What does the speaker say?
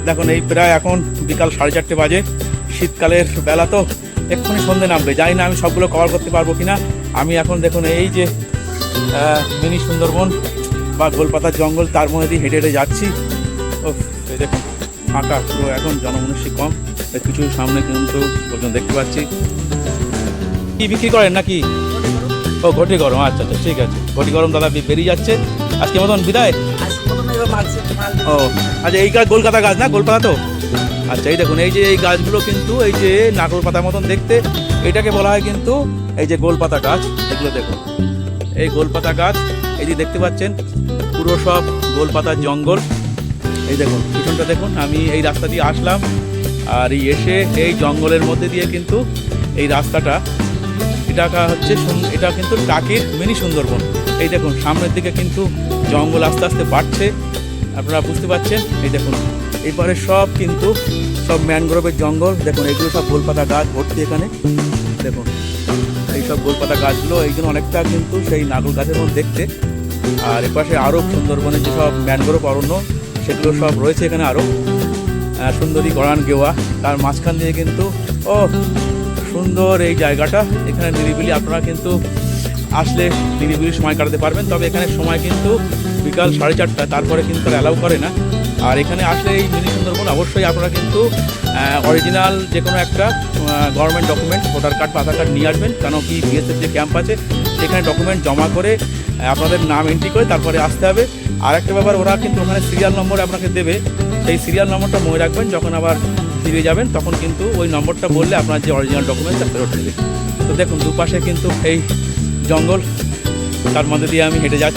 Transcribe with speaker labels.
Speaker 1: দেখুন এই প্রায় এখন বিকাল 4:30 বাজে। শীতকালের বেলা তো এক্ষুনি সন্ধে নামবে, জানি না আমি সবগুলো কভার করতে পারবো কিনা। আমি এখন দেখুন এই যে মিনি সুন্দরবন বা গোলপাতার জঙ্গল, তার মধ্যে দিয়ে হেঁটে হেঁটে যাচ্ছি। ও এই দেখুন ফাঁকা পুরো, এখন জনমনুষ্য কম, কিছু সামনে কিন্তু লোকজন দেখতে পাচ্ছি। কি বিক্রি করেন নাকি? ও ঘটি গরম, আচ্ছা আচ্ছা ঠিক আছে, ঘটি গরম দাদা বেরিয়ে যাচ্ছে। আজকে মতন বিদায়। ও আচ্ছা, এই গাছ গোলপাতা গাছ না, গোলপাতা তো? আচ্ছা এই দেখুন এই যে এই গাছগুলো কিন্তু এই যে নারকেল পাতার মতন দেখতে, এটাকে বলা হয় কিন্তু এই যে গোলপাতা গাছ। এগুলো দেখুন এই গোলপাতা গাছ, এই যে দেখতে পাচ্ছেন পুরো সব গোলপাতার জঙ্গল। এই দেখুন পিছনটা দেখুন, আমি এই রাস্তা দিয়ে আসলাম আর এই এসে এই জঙ্গলের মধ্যে দিয়ে কিন্তু এই রাস্তাটা, এটা হচ্ছে এটা কিন্তু টাকির মিনি সুন্দরবন। এই দেখুন সামনের দিকে কিন্তু জঙ্গল আস্তে আস্তে বাড়ছে, আপনারা বুঝতে পারছেন। এই দেখুন এবারে সব কিন্তু সব ম্যানগ্রোভের জঙ্গল। দেখুন এগুলো সব গোলপাতা গাছ ভর্তি এখানে। দেখুন এই সব গোলপাতা গাছগুলো এই জন্য অনেকটা কিন্তু সেই নারকেল গাছের মধ্যে দেখতে। আর এপাশে আরও সুন্দরবনের যেসব ম্যানগ্রোভ অরণ্য সেগুলো সব রয়েছে এখানে আরও। সুন্দরী গড়ান গেওয়া, তার মাঝখান দিয়ে কিন্তু ও সুন্দর এই জায়গাটা। এখানে নিরিবিলি, আপনারা কিন্তু আসলে নিরিবিলি সময় কাটাতে পারবেন। তবে এখানে সময় কিন্তু বিকাল 4:30, তারপরে কিন্তু অ্যালাউ করে না। আর এখানে আসলে এই মিনি সুন্দরবন অবশ্যই আপনারা কিন্তু অরিজিনাল যে কোনো একটা গভর্নমেন্ট ডকুমেন্ট, ভোটার কার্ড বা আধার কার্ড নিয়ে আসবেন। কেন কি বিএসএফ যে ক্যাম্প আছে সেখানে ডকুমেন্ট জমা করে আপনাদের নাম এন্ট্রি করে তারপরে আসতে হবে। আর একটা ব্যাপার, ওরা কিন্তু ওখানে সিরিয়াল নম্বর আপনাকে দেবে, সেই সিরিয়াল নম্বরটা মনে রাখবেন। যখন আবার ফিরে যাবেন তখন কিন্তু ওই নম্বরটা বললে আপনার যে অরিজিনাল ডকুমেন্টটা ফেরত দেবে। তো দেখুন দুপাশে কিন্তু এই জঙ্গল, তার মধ্যে দিয়ে আমি হেঁটে যাচ্ছি।